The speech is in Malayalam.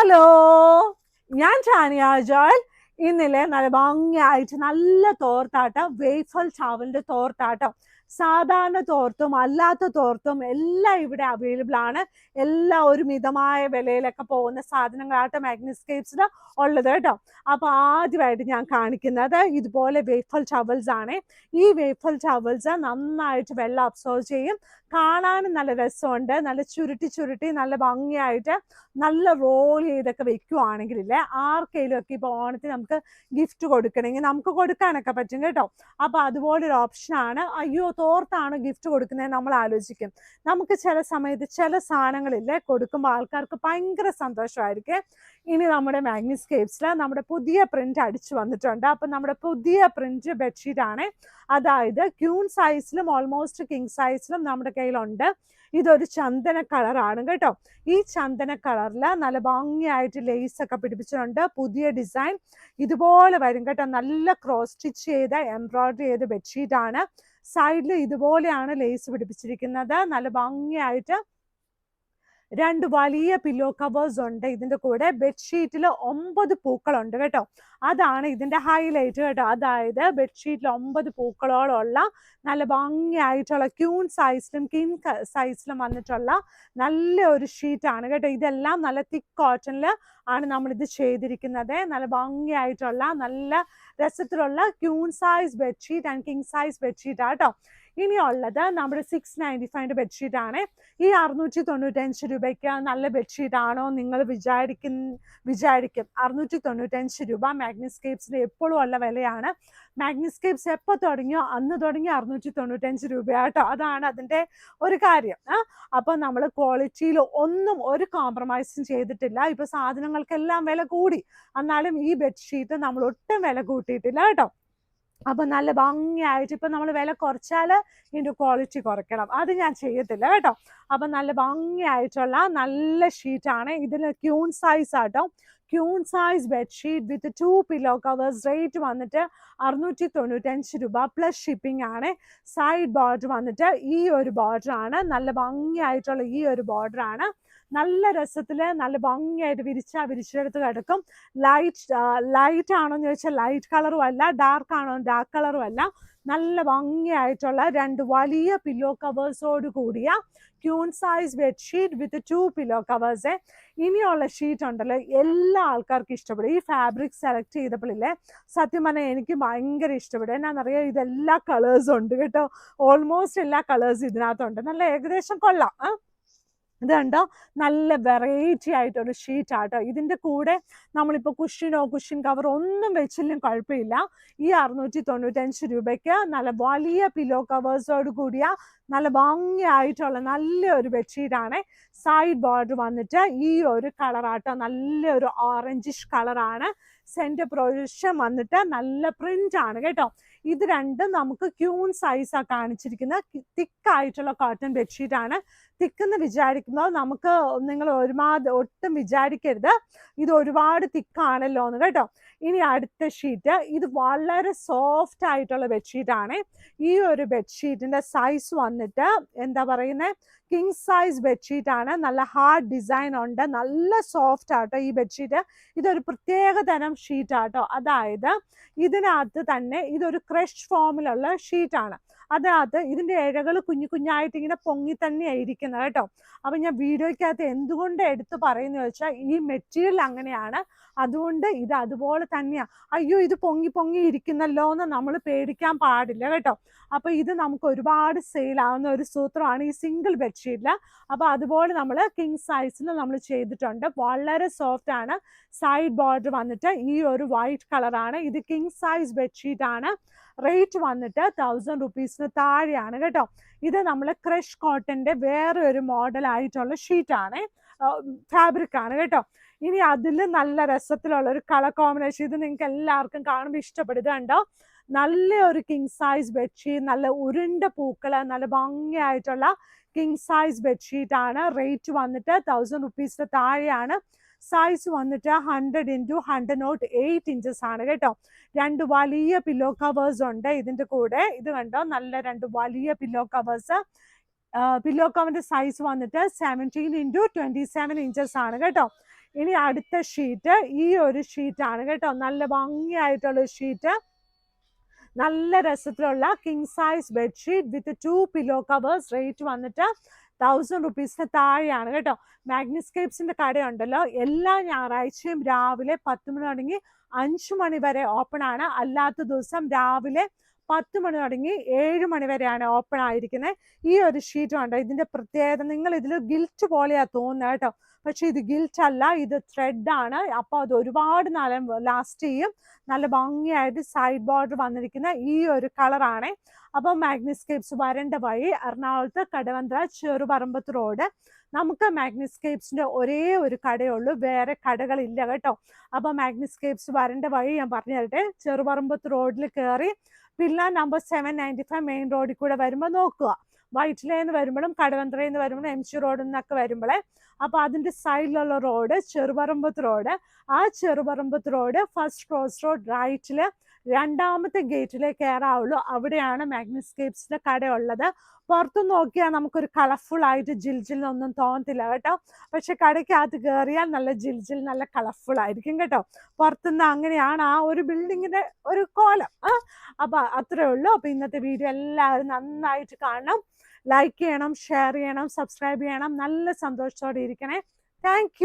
ഹലോ, ഞാൻ ടാനിയ ജോയൽ. ഇന്നലെ നല്ല ഭംഗിയായിട്ട് നല്ല തോർത്താട്ടം, വേഫൽ ചാവലിന്റെ തോർത്താട്ടം, സാധാരണ തോർത്തും അല്ലാത്ത തോർത്തും എല്ലാം ഇവിടെ അവൈലബിൾ ആണ്. എല്ലാം ഒരു മിതമായ വിലയിലൊക്കെ പോകുന്ന സാധനങ്ങളായിട്ട് മാഗ്നിസ്കേപ്സിൽ ഉള്ളത് കേട്ടോ. അപ്പൊ ആദ്യമായിട്ട് ഞാൻ കാണിക്കുന്നത് ഇതുപോലെ വേഫൽ ടവൽസ് ആണ്. ഈ വേഫൽ ടവൽസ് നന്നായിട്ട് വെള്ളം അബ്സോർവ് ചെയ്യും, കാണാനും നല്ല രസമുണ്ട്. നല്ല ചുരുട്ടി ചുരുട്ടി നല്ല ഭംഗിയായിട്ട് നല്ല റോൾ ചെയ്തൊക്കെ വെക്കുവാണെങ്കിലില്ലേ, ആർക്കെങ്കിലും ഒക്കെ ഇപ്പോൾ ഓണത്തിന് നമുക്ക് ഗിഫ്റ്റ് കൊടുക്കണമെങ്കിൽ നമുക്ക് കൊടുക്കാനൊക്കെ പറ്റും കേട്ടോ. അപ്പൊ അതുപോലൊരു ഓപ്ഷനാണ്. അയ്യോ, തോർത്താണ് ഗിഫ്റ്റ് കൊടുക്കുന്നത് നമ്മൾ ആലോചിക്കും. നമുക്ക് ചില സമയത്ത് ചില സാധനങ്ങളില്ലേ കൊടുക്കുമ്പോൾ ആൾക്കാർക്ക് ഭയങ്കര സന്തോഷമായിരിക്കും. ഇനി നമ്മുടെ മാഗ്നിസ്കേപ്സിൽ നമ്മുടെ പുതിയ പ്രിന്റ് അടിച്ചു വന്നിട്ടുണ്ട്. അപ്പൊ നമ്മുടെ പുതിയ പ്രിന്റ് ബെഡ്ഷീറ്റ് ആണ്. അതായത് ക്യൂൺ സൈസിലും ഓൾമോസ്റ്റ് കിങ് സൈസിലും നമ്മുടെ കയ്യിലുണ്ട്. ഇതൊരു ചന്ദന കളറാണ് കേട്ടോ. ഈ ചന്ദന കളറിൽ നല്ല ഭംഗിയായിട്ട് ലേസ് ഒക്കെ പിടിപ്പിച്ചിട്ടുണ്ട്. പുതിയ ഡിസൈൻ ഇതുപോലെ വരും കേട്ടോ. നല്ല ക്രോസ് സ്റ്റിച്ച് ചെയ്ത എംബ്രോയിഡറി ചെയ്ത ബെഡ്ഷീറ്റ് ആണ്. സൈഡിൽ ഇതുപോലെയാണ് ലേസ് പിടിപ്പിച്ചിരിക്കുന്നത്. നല്ല ഭംഗിയായിട്ട് രണ്ട് വലിയ പില്ലോ കവേഴ്സ് ഉണ്ട് ഇതിന്റെ കൂടെ. ബെഡ്ഷീറ്റിൽ 9 പൂക്കളുണ്ട് കേട്ടോ. അതാണ് ഇതിന്റെ ഹൈലൈറ്റ് കേട്ടോ. അതായത് ബെഡ്ഷീറ്റിൽ 9 പൂക്കളോളമുള്ള നല്ല ഭംഗിയായിട്ടുള്ള ക്യൂൺ സൈസിലും കിങ് സൈസിലും വന്നിട്ടുള്ള നല്ല ഒരു ഷീറ്റാണ് കേട്ടോ. ഇതെല്ലാം നല്ല തിക്ക് കോട്ടണിൽ ആണ് നമ്മളിത് ചെയ്തിരിക്കുന്നത്. നല്ല ഭംഗിയായിട്ടുള്ള നല്ല രസത്തിലുള്ള queen size bedsheet and king size bedsheet ആട്ടോ. ഇനിയുള്ളത് നമ്മുടെ 695 ബെഡ്ഷീറ്റ് ആണ്. ഈ 695 രൂപയ്ക്ക് നല്ല ബെഡ്ഷീറ്റ് ആണോ നിങ്ങൾ വിചാരിക്കും. 695 രൂപ മാഗ്നിസ്കേപ്സിന് എപ്പോഴും ഉള്ള വിലയാണ്. മാഗ്നിസ്കേപ്സ് എപ്പോൾ തുടങ്ങിയോ അന്ന് തുടങ്ങി 695 രൂപയാട്ടോ. അതാണ് അതിൻ്റെ ഒരു കാര്യം. അപ്പം നമ്മൾ ക്വാളിറ്റിയിൽ ഒന്നും ഒരു കോംപ്രമൈസും ചെയ്തിട്ടില്ല. ഇപ്പൊ സാധനങ്ങൾക്കെല്ലാം വില കൂടി, എന്നാലും ഈ ബെഡ്ഷീറ്റ് നമ്മൾ ഒട്ടും വില കൂട്ടിയിട്ടില്ല കേട്ടോ. അപ്പൊ നല്ല ഭംഗിയായിട്ട് ഇപ്പൊ നമ്മൾ വില കുറച്ചാൽ ഇതിന്റെ ക്വാളിറ്റി കുറയ്ക്കണം, അത് ഞാൻ ചെയ്യത്തില്ല കേട്ടോ. അപ്പൊ നല്ല ഭംഗിയായിട്ടുള്ള നല്ല ഷീറ്റാണ്. ഇതിൽ ക്യൂൺ സൈസ് ആട്ടോ. Queen size bedsheet with 2 pillow covers. Rate വന്നിട്ട് 695 രൂപ പ്ലസ് ഷിപ്പിംഗ് ആണ്. സൈഡ് ബോർഡർ വന്നിട്ട് ഈ ഒരു ബോർഡർ ആണ്. നല്ല ഭംഗിയായിട്ടുള്ള ഈ ഒരു ബോർഡർ ആണ്. നല്ല രസത്തില് നല്ല ഭംഗിയായിട്ട് വിരിച്ചെടുത്ത് കിടക്കും. ലൈറ്റ് ആണോ എന്ന് ചോദിച്ചാൽ ലൈറ്റ് കളറും അല്ല, ഡാർക്ക് ആണോ ഡാർക്ക് കളറും അല്ല. നല്ല ഭംഗിയായിട്ടുള്ള 2 വലിയ പില്ലോ കവേഴ്സോട് കൂടിയ queen size bedsheet with 2 pillow covers. ഇനിയുള്ള ഷീറ്റ് ഉണ്ടല്ലോ എല്ലാ ആൾക്കാർക്കും ഇഷ്ടപ്പെടും. ഈ ഫാബ്രിക് സെലക്ട് ചെയ്തപ്പോഴില്ലേ, സത്യം പറഞ്ഞാൽ എനിക്ക് ഭയങ്കര ഇഷ്ടപ്പെടും. എന്നാന്നറിയാം, ഇതെല്ലാ കളേഴ്സും ഉണ്ട് കേട്ടോ. ഓൾമോസ്റ്റ് എല്ലാ കളേഴ്സും ഇതിനകത്തുണ്ട്. നല്ല ഏകദേശം കൊള്ളാം. ഇത് കണ്ടോ, നല്ല വെറൈറ്റി ആയിട്ടൊരു ഷീറ്റ് ആട്ടോ. ഇതിന്റെ കൂടെ നമ്മളിപ്പോൾ കുഷ്യൻ കവർ ഒന്നും വെച്ചില്ലും കുഴപ്പമില്ല. ഈ 695 രൂപയ്ക്ക് നല്ല വലിയ പില്ലോ കവേഴ്സോട് കൂടിയ നല്ല ഭംഗിയായിട്ടുള്ള നല്ലൊരു ബെഡ്ഷീറ്റാണ്. സൈഡ് ബോർഡർ വന്നിട്ട് ഈ ഒരു കളറാട്ടോ, നല്ലൊരു ഓറഞ്ചിഷ് കളറാണ്. സെന്റർ പ്രൊവിഷൻ വന്നിട്ട് നല്ല പ്രിന്റ് ആണ് കേട്ടോ. ഇത് രണ്ടും നമുക്ക് ക്യൂൺ സൈസാണ് കാണിച്ചിരിക്കുന്ന തിക്കായിട്ടുള്ള കോട്ടൺ ബെഡ്ഷീറ്റ് ആണ്. തിക്കെന്ന് വിചാരിക്കുമ്പോൾ നമുക്ക് നിങ്ങൾ ഒട്ടും വിചാരിക്കരുത് ഇത് ഒരുപാട് തിക്കാണല്ലോ എന്ന് കേട്ടോ. ഇനി അടുത്ത ഷീറ്റ്, ഇത് വളരെ സോഫ്റ്റ് ആയിട്ടുള്ള ബെഡ്ഷീറ്റ് ആണ്. ഈ ഒരു ബെഡ്ഷീറ്റിന്റെ സൈസ് വന്നിട്ട് എന്താ പറയുന്നത്, കിങ് സൈസ് ബെഡ്ഷീറ്റ് ആണ്. നല്ല ഹാർഡ് ഡിസൈൻ ഉണ്ട്, നല്ല സോഫ്റ്റ് ആട്ടോ ഈ ബെഡ്ഷീറ്റ്. ഇതൊരു പ്രത്യേക തരം ഷീറ്റ് ആട്ടോ. അതായത് ഇതിനകത്ത് തന്നെ ഇതൊരു ക്രഷ് ഫോമിലുള്ള ഷീറ്റാണ്. അതിനകത്ത് ഇതിന്റെ ഇഴകൾ കുഞ്ഞായിട്ട് ഇങ്ങനെ പൊങ്ങി തന്നെയാണ് ഇരിക്കുന്നത് കേട്ടോ. അപ്പൊ ഞാൻ വീഡിയോയ്ക്കകത്ത് എന്തുകൊണ്ട് എടുത്ത് പറയുന്ന വെച്ചാൽ ഈ മെറ്റീരിയൽ അങ്ങനെയാണ്, അതുകൊണ്ട് ഇത് അതുപോലെ തന്നെയാ. അയ്യോ, ഇത് പൊങ്ങി ഇരിക്കുന്നല്ലോ എന്ന് നമ്മൾ പേടിക്കാൻ പാടില്ല കേട്ടോ. അപ്പൊ ഇത് നമുക്ക് ഒരുപാട് സെയിൽ ആവുന്ന ഒരു സൂത്രമാണ് ഈ സിംഗിൾ ബെഡ്ഷീറ്റില്. അപ്പൊ അതുപോലെ നമ്മൾ കിങ് സൈസിൽ നമ്മൾ ചെയ്തിട്ടുണ്ട്. വളരെ സോഫ്റ്റ് ആണ്. സൈഡ് ബോർഡർ വന്നിട്ട് ഈ ഒരു വൈറ്റ് കളറാണ്. ഇത് കിങ് സൈസ് ബെഡ്ഷീറ്റ് ആണ്. റേറ്റ് വന്നിട്ട് 1000 റുപ്പീസിന് താഴെയാണ് കേട്ടോ. ഇത് നമ്മൾ ക്രഷ് കോട്ടന്റെ വേറെ ഒരു മോഡൽ ആയിട്ടുള്ള ഷീറ്റാണ്, ഫാബ്രിക് ആണ് കേട്ടോ. ഇനി അതിൽ നല്ല രസത്തിലുള്ള ഒരു കളർ കോമ്പിനേഷൻ, ഇത് നിങ്ങൾക്ക് എല്ലാവർക്കും കാണുമ്പോൾ ഇഷ്ടപ്പെടുക കണ്ടോ. നല്ലൊരു കിങ് സൈസ് ബെഡ്ഷീറ്റ്, നല്ല ഉരുണ്ട പൂക്കള്, നല്ല ഭംഗിയായിട്ടുള്ള കിങ് സൈസ് ബെഡ്ഷീറ്റ് ആണ്. റേറ്റ് വന്നിട്ട് 1000 റുപ്പീസിന് താഴെയാണ്. സൈസ് വന്നിട്ട് 100x108 ഇഞ്ചസ് ആണ് കേട്ടോ. 2 വലിയ പില്ലോ കവേഴ്സ് ഉണ്ട് ഇതിന്റെ കൂടെ. ഇത് കണ്ടോ, നല്ല 2 വലിയ പില്ലോ കവേഴ്സ്. പില്ലോ കവറിന്റെ സൈസ് വന്നിട്ട് 17x27 ഇഞ്ചസ് ആണ് കേട്ടോ. ഇനി അടുത്ത ഷീറ്റ് ഈ ഒരു ഷീറ്റാണ് കേട്ടോ. നല്ല ഭംഗിയായിട്ടുള്ള ഷീറ്റ്, നല്ല രസത്തിലുള്ള king size bedsheet with 2 pillow covers. Rate വന്നിട്ട് 1000 റുപ്പീസിന് താഴെയാണ് കേട്ടോ. മാഗ്നിസ്കേപ്സിന്റെ കടയുണ്ടല്ലോ, എല്ലാ ഞായറാഴ്ചയും രാവിലെ 10 മണി തുടങ്ങി 5 മണി വരെ ഓപ്പൺ ആണ്. അല്ലാത്ത ദിവസം രാവിലെ 10 മണി തുടങ്ങി 7 മണി വരെയാണ് ഓപ്പൺ ആയിരിക്കുന്നത്. ഈ ഒരു ഷീറ്റ് ഉണ്ട്, ഇതിന്റെ പ്രത്യേകത, നിങ്ങൾ ഇതിൽ ഗിൽറ്റ് പോലെയാ തോന്നുന്നത് കേട്ടോ, പക്ഷെ ഇത് ഗിൽറ്റ് അല്ല, ഇത് ത്രെഡ് ആണ്. അപ്പൊ അത് ഒരുപാട് നാളെ ലാസ്റ്റ് ചെയ്യും. നല്ല ഭംഗിയായിട്ട് സൈഡ് ബോർഡർ വന്നിരിക്കുന്ന ഈ ഒരു കളറാണ്. അപ്പോൾ മാഗ്നിസ്കേപ്സ് വരേണ്ട വഴി എറണാകുളത്ത് കടവന്ത്ര ചെറുപറമ്പത്ത് റോഡ്. നമുക്ക് മാഗ്നിസ്കേപ്സിന്റെ ഒരേ ഒരു കടയുള്ളൂ, വേറെ കടകളില്ല കേട്ടോ. അപ്പൊ മാഗ്നിസ്കേപ്സ് വരേണ്ട വഴി ഞാൻ പറഞ്ഞു തരട്ടെ. ചെറുപറമ്പത്ത് റോഡിൽ കയറി പില്ല നമ്പർ 795 മെയിൻ റോഡിൽ കൂടെ വരുമ്പോൾ നോക്കുക. വൈറ്റിലേന്ന് വരുമ്പോഴും കടവന്ത്രയിൽ നിന്ന് വരുമ്പോഴും MC റോഡിൽ നിന്നൊക്കെ വരുമ്പോഴേ, അപ്പൊ അതിന്റെ സൈഡിലുള്ള റോഡ് ചെറുപറമ്പത്ത് റോഡ്. ആ Cherupparambath road first cross road റൈറ്റില് രണ്ടാമത്തെ ഗേറ്റിലെ കയറാവുള്ളൂ. അവിടെയാണ് മാഗ്നിസ്കേപ്സിന്റെ കടയുള്ളത്. പുറത്തു നോക്കിയാൽ നമുക്കൊരു കളർഫുൾ ആയിട്ട് ജിൽജിലൊന്നും തോന്നത്തില്ല കേട്ടോ, പക്ഷെ കടയ്ക്കകത്ത് കയറിയാൽ നല്ല ജിൽജിൽ, നല്ല കളർഫുൾ ആയിരിക്കും കേട്ടോ. പുറത്തുനിന്ന് അങ്ങനെയാണ് ആ ഒരു ബിൽഡിങ്ങിന്റെ ഒരു കോലം. അപ്പൊ അത്രേ ഉള്ളൂ. അപ്പൊ ഇന്നത്തെ വീഡിയോ എല്ലാവരും നന്നായിട്ട് കാണണം, ലൈക്ക് ചെയ്യണം, ഷെയർ ചെയ്യണം, സബ്സ്ക്രൈബ് ചെയ്യണം. നല്ല സന്തോഷത്തോടെ ഇരിക്കണേ. താങ്ക്